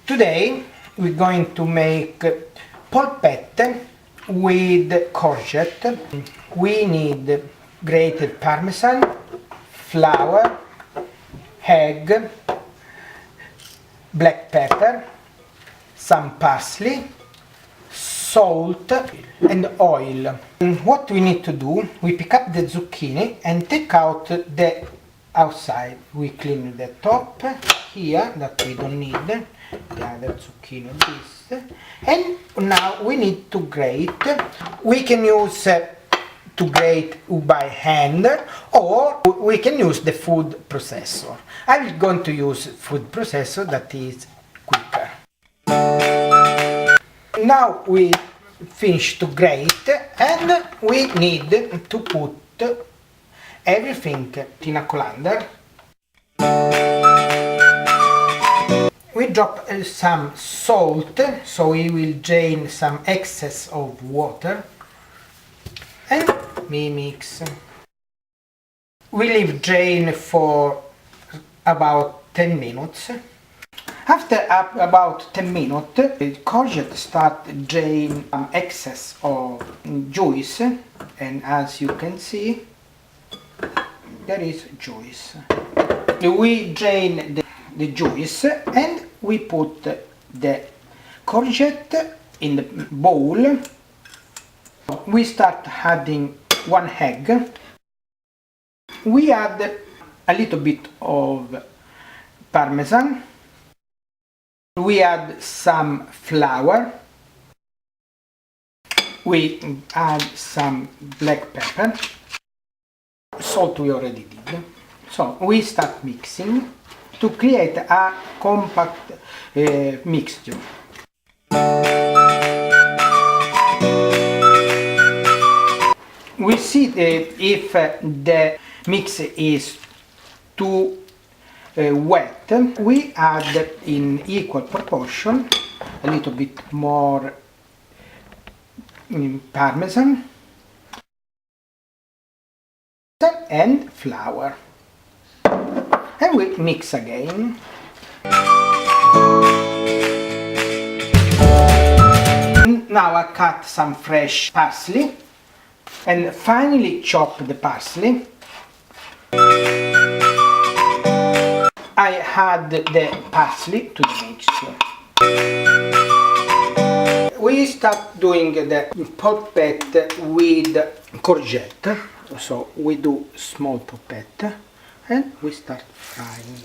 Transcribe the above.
Today we're going to make polpette with courgette. We need grated parmesan, flour, egg, black pepper, some parsley, salt and oil. What we need to do, we pick up the zucchini and take out the outside. We clean the top here that we don't need, the other zucchini this, and now we need to grate. We can use to grate by hand, or we can use the food processor. I'm going to use food processor, that is quicker. Now we finish to grate and we need to put everything in a colander. We drop some salt, so we will drain some excess of water, and we mix. We leave drain for about 10 minutes. After about 10 minutes, the courgette start drain some excess of juice, and as you can see, there is juice. We drain the juice and we put the courgette in the bowl. We start adding one egg. We add a little bit of parmesan. We add some flour. We add some black pepper. Salt we already did. So we start mixing to create a compact mixture. We see if the mix is too wet, we add in equal proportion a little bit more parmesan and flour, and we mix again. Now I cut some fresh parsley and finely chop the parsley. I add the parsley to the mixture. We start doing the polpette with courgette. So we do small polpette and we start frying.